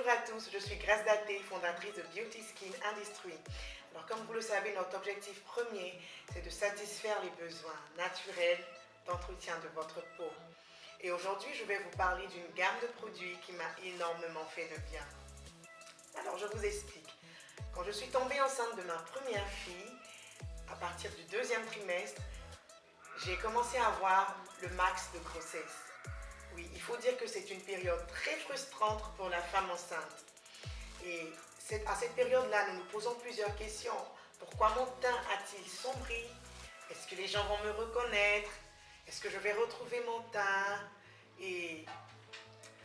Bonjour à tous, je suis Grace Daté, fondatrice de Beauty Skin Industry. Alors comme vous le savez, notre objectif premier, c'est de satisfaire les besoins naturels d'entretien de votre peau. Et aujourd'hui, je vais vous parler d'une gamme de produits qui m'a énormément fait de bien. Alors je vous explique. Quand je suis tombée enceinte de ma première fille, à partir du deuxième trimestre, j'ai commencé à avoir le max de grossesse. Oui, il faut dire que c'est une période très frustrante pour la femme enceinte. Et à cette période-là, nous nous posons plusieurs questions. Pourquoi mon teint a-t-il sombri? Est-ce que les gens vont me reconnaître? Est-ce que je vais retrouver mon teint? Et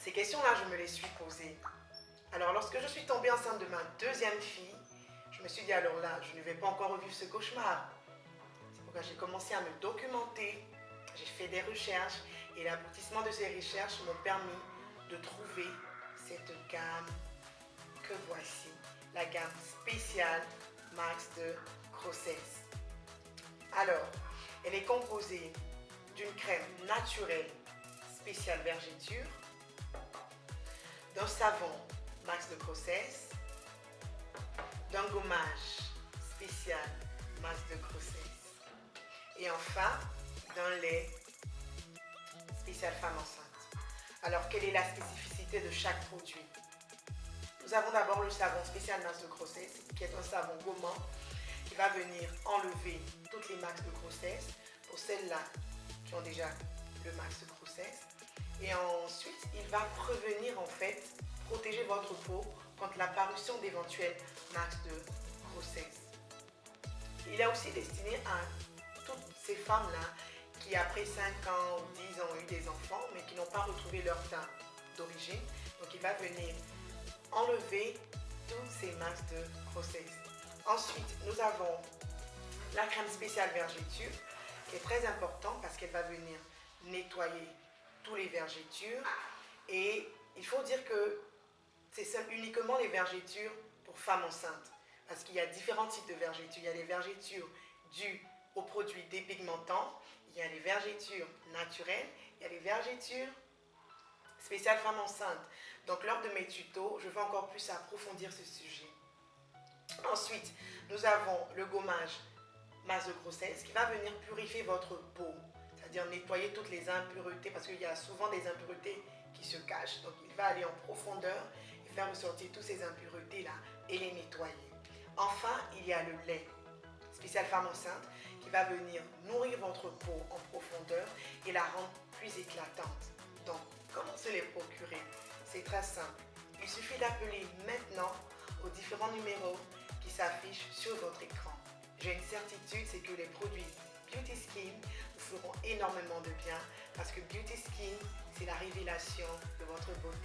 ces questions-là, je me les suis posées. Alors, lorsque je suis tombée enceinte de ma deuxième fille, je me suis dit, alors là, je ne vais pas encore revivre ce cauchemar. C'est pourquoi j'ai commencé à me documenter, j'ai fait des recherches et l'aboutissement de ces recherches m'ont permis de trouver cette gamme que voici, la gamme spéciale max de grossesse. Alors, elle est composée d'une crème naturelle spéciale vergeture, d'un savon max de grossesse, d'un gommage spécial max de grossesse et enfin d'un lait spécial femme enceinte. Alors, quelle est la spécificité de chaque produit? Nous avons d'abord le savon spécial max de grossesse, qui est un savon gommant qui va venir enlever toutes les max de grossesse pour celles-là qui ont déjà le max de grossesse. Et ensuite, il va prévenir en fait, protéger votre peau contre l'apparition d'éventuels max de grossesse. Il est aussi destiné à toutes ces femmes-là qui après 5 ans ou 10 ans ont eu des enfants mais qui n'ont pas retrouvé leur teint d'origine. Donc il va venir enlever tous ces max de grossesse. Ensuite, nous avons la crème spéciale vergeture qui est très importante parce qu'elle va venir nettoyer tous les vergetures. Et il faut dire que c'est uniquement les vergetures pour femmes enceintes. Parce qu'il y a différents types de vergetures. Il y a les vergetures dues aux produits dépigmentants, il y a les vergetures naturelles, il y a les vergetures spéciales femmes enceintes. Donc lors de mes tutos, je vais encore plus approfondir ce sujet. Ensuite, nous avons le gommage masse de grossesse qui va venir purifier votre peau, c'est-à-dire nettoyer toutes les impuretés, parce qu'il y a souvent des impuretés qui se cachent. Donc il va aller en profondeur et faire ressortir toutes ces impuretés-là et les nettoyer. Enfin, il y a le lait spécial femme enceinte qui va venir nourrir votre peau en profondeur et la rendre plus éclatante. Donc, comment se les procurer? C'est très simple. Il suffit d'appeler maintenant aux différents numéros qui s'affichent sur votre écran. J'ai une certitude, c'est que les produits Beauty Skin vous feront énormément de bien parce que Beauty Skin, c'est la révélation de votre beauté.